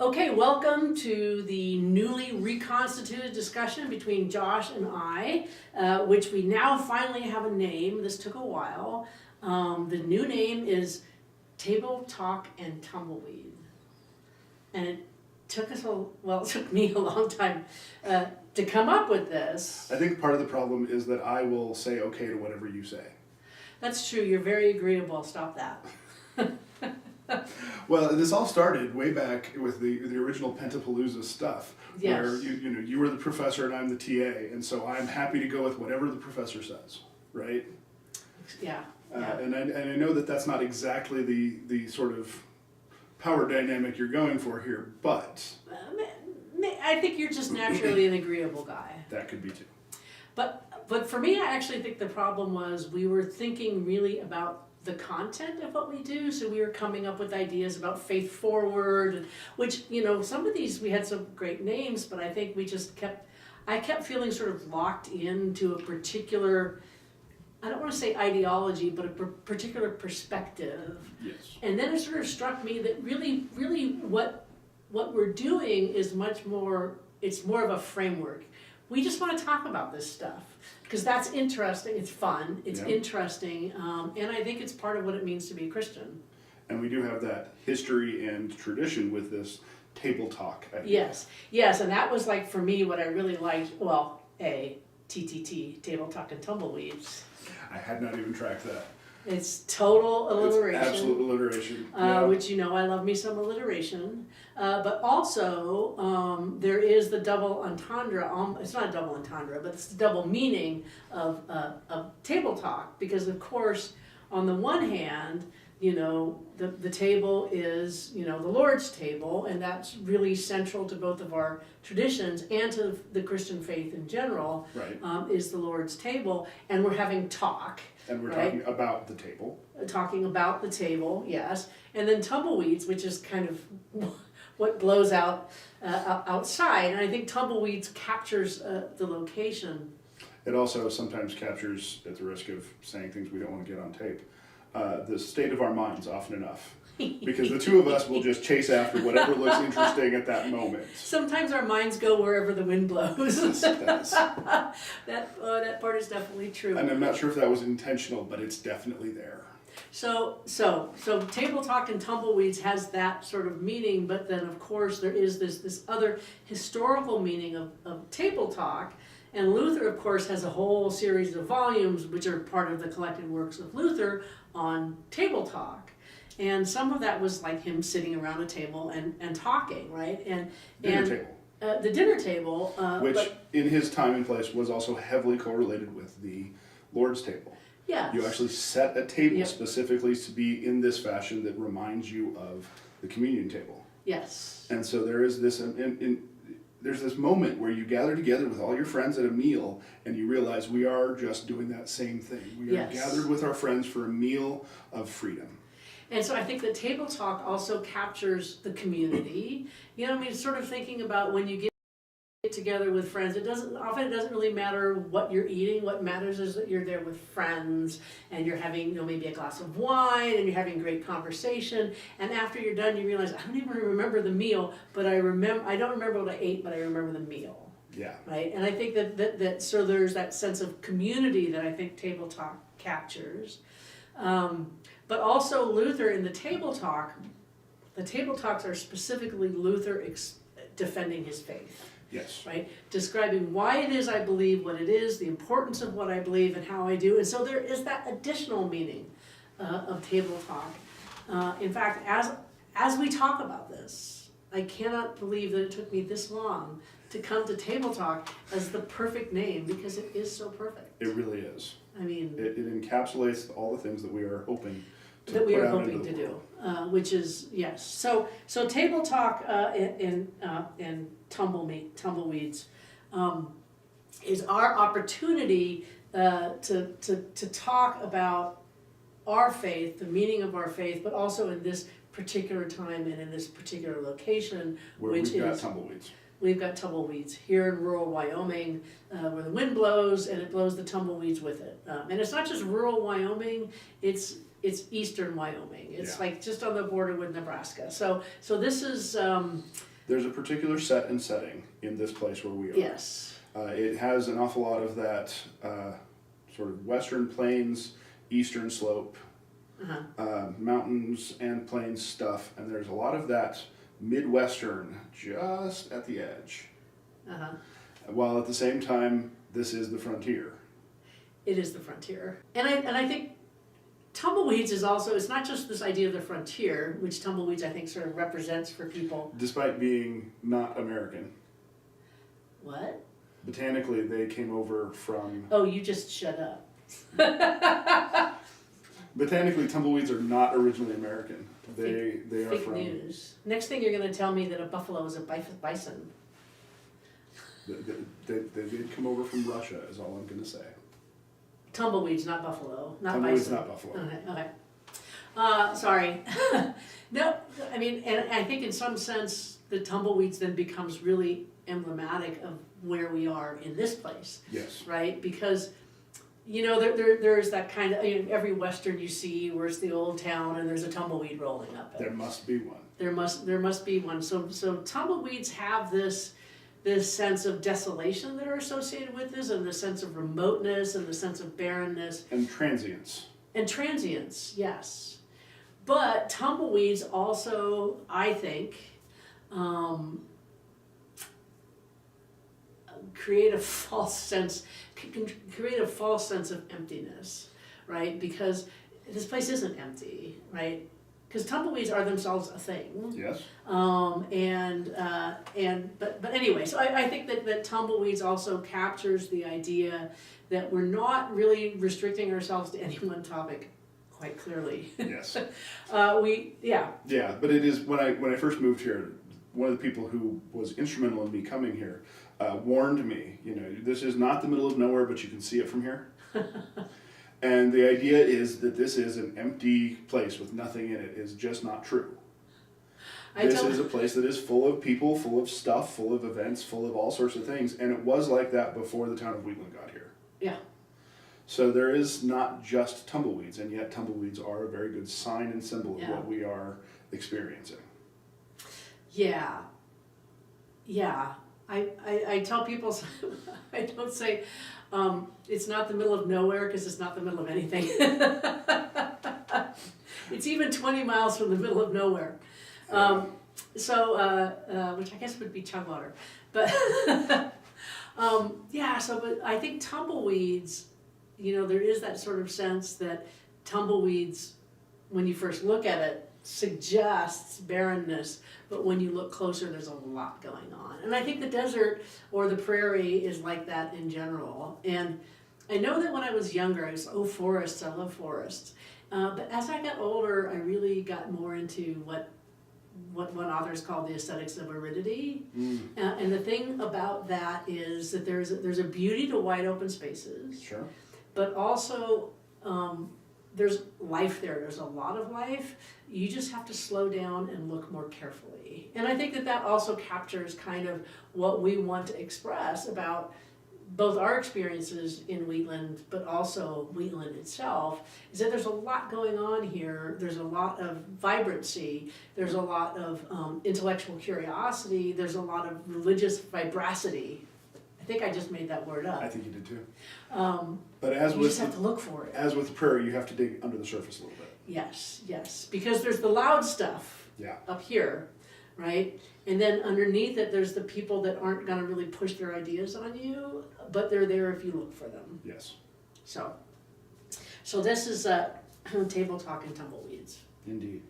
Okay, welcome to the newly reconstituted discussion between Josh and I, which we now finally have a name. This took a while. The new name is Table Talk and Tumbleweed. And it took it took me a long time to come up with this. I think part of the problem is that I will say okay to whatever you say. That's true, you're very agreeable, stop that. Well, this all started way back with the original Pentapalooza stuff, Yes. where you were the professor and I'm the TA, and so I'm happy to go with whatever the professor says, right? Yeah. And I know that that's not exactly the sort of power dynamic you're going for here, but I think you're just naturally an agreeable guy. that could be too. But for me, I actually think the problem was we were thinking really about the content of what we do, so we were coming up with ideas about faith forward, which, some of these we had some great names, but I think we just I kept feeling sort of locked into a particular, I don't want to say ideology, but a particular perspective. Yes. And then it sort of struck me that really what we're doing is much more, it's more of a framework. We just want to talk about this stuff because that's interesting, it's fun, it's interesting, and I think it's part of what it means to be a Christian. And we do have that history and tradition with this table talk idea. Yes, and that was like for me what I really liked, TTT, Table Talk and Tumbleweeds. I had not even tracked that. It's total alliteration. It's absolute alliteration. Which I love me some alliteration. But also, there is the double entendre, it's not a double entendre, but it's the double meaning of table talk. Because of course, on the one hand, the table is, the Lord's table, and that's really central to both of our traditions and to the Christian faith in general, right. Is the Lord's table, and we're having talk. And we're talking about the table. Talking about the table, yes. And then tumbleweeds, which is kind of what blows out outside. And I think tumbleweeds captures the location. It also sometimes captures, at the risk of saying things we don't want to get on tape, the state of our minds often enough. Because the two of us will just chase after whatever looks interesting at that moment. Sometimes our minds go wherever the wind blows. Yes, it does. That part is definitely true. And I'm not sure if that was intentional, but it's definitely there. So Table Talk and Tumbleweeds has that sort of meaning, but then of course there is this other historical meaning of Table Talk. And Luther, of course, has a whole series of volumes which are part of the collected works of Luther on Table Talk. And some of that was like him sitting around a table and talking, right? Dinner table. The dinner table. Which, in his time and place, was also heavily correlated with the Lord's table. Yeah. You actually set a table specifically to be in this fashion that reminds you of the communion table. Yes. And so there is this, there's this moment where you gather together with all your friends at a meal and you realize we are just doing that same thing. We are gathered with our friends for a meal of freedom. And so I think that Table Talk also captures the community. Sort of thinking about when you get together with friends, it doesn't really matter what you're eating. What matters is that you're there with friends and you're having, maybe a glass of wine and you're having great conversation. And after you're done, you realize, I don't even remember the meal, but I don't remember what I ate, but I remember the meal. Yeah. Right? And I think that so there's that sense of community that I think Table Talk captures. But also Luther in the Table Talks are specifically Luther defending his faith. Yes. Right? Describing why it is I believe what it is, the importance of what I believe and how I do. And so there is that additional meaning of Table Talk. In fact, as we talk about this, I cannot believe that it took me this long to come to Table Talk as the perfect name because it is so perfect. It really is. I mean, it encapsulates all the things that we are hoping to that we put are out hoping into to the do, world. which is yes. So Table Talk and Tumbleweeds is our opportunity to talk about our faith, the meaning of our faith, but also in this particular time and in this particular location, Where which we've got is tumbleweeds. We've got tumbleweeds here in rural Wyoming, where the wind blows and it blows the tumbleweeds with it. And it's not just rural Wyoming; it's it's eastern Wyoming. It's Yeah. like just on the border with Nebraska. So this is, There's a particular set and setting in this place where we are. yes. It has an awful lot of that sort of western plains, eastern slope, mountains and plains stuff, and there's a lot of that midwestern just at the edge. While at the same time, this is the frontier. It is the frontier. And I think Tumbleweeds is also, it's not just this idea of the frontier, which Tumbleweeds I think sort of represents for people. Despite being not American. What? Botanically, they came over from... Oh, you just shut up. Botanically, tumbleweeds are not originally American. They are Fake from... news. Next thing you're going to tell me that a buffalo is a bison. They did come over from Russia, is all I'm going to say. Tumbleweeds, not buffalo, not Tumbleweeds, bison. not buffalo. Okay. Sorry. No, I mean, and I think in some sense the tumbleweeds then becomes really emblematic of where we are in this place. Yes. Right? Because, there's that kind of, every Western you see where it's the old town and there's a tumbleweed rolling up it. There must be one. There must be one. So tumbleweeds have this sense of desolation that are associated with this, and the sense of remoteness, and the sense of barrenness. And transience. And transience, yes. But tumbleweeds also, I think, create a false sense of emptiness, right? Because this place isn't empty, right? Because tumbleweeds are themselves a thing. Yes. But anyway, so I think that tumbleweeds also captures the idea that we're not really restricting ourselves to any one topic, quite clearly. Yes. Yeah, but it is, when I first moved here, one of the people who was instrumental in me coming here warned me, this is not the middle of nowhere, but you can see it from here. And the idea is that this is an empty place with nothing in it is just not true. This is a place that is full of people, full of stuff, full of events, full of all sorts of things, and it was like that before the town of Wheatland got here. Yeah. So there is not just tumbleweeds, and yet tumbleweeds are a very good sign and symbol of Yeah. what we are experiencing. Yeah. I tell people, I don't say, it's not the middle of nowhere because it's not the middle of anything. It's even 20 miles from the middle of nowhere. Which I guess would be Chugwater. But, but I think tumbleweeds, there is that sort of sense that tumbleweeds, when you first look at it, suggests barrenness, but when you look closer, there's a lot going on. And I think the desert or the prairie is like that in general. And I know that when I was younger, I was, forests, I love forests. But as I got older, I really got more into what authors call the aesthetics of aridity. And the thing about that is that there's a beauty to wide open spaces. Sure. But also, there's life there. There's a lot of life. You just have to slow down and look more carefully. And I think that also captures kind of what we want to express about both our experiences in Wheatland, but also Wheatland itself, is that there's a lot going on here. There's a lot of vibrancy. There's a lot of intellectual curiosity. There's a lot of religious vibracity. I think I just made that word up. I think you did too. But you just have to look for it. As with the prairie, you have to dig under the surface a little bit. Yes. Because there's the loud stuff up here, right? And then underneath it, there's the people that aren't going to really push their ideas on you, but they're there if you look for them. Yes. So this is Table Talk and Tumbleweeds. Indeed.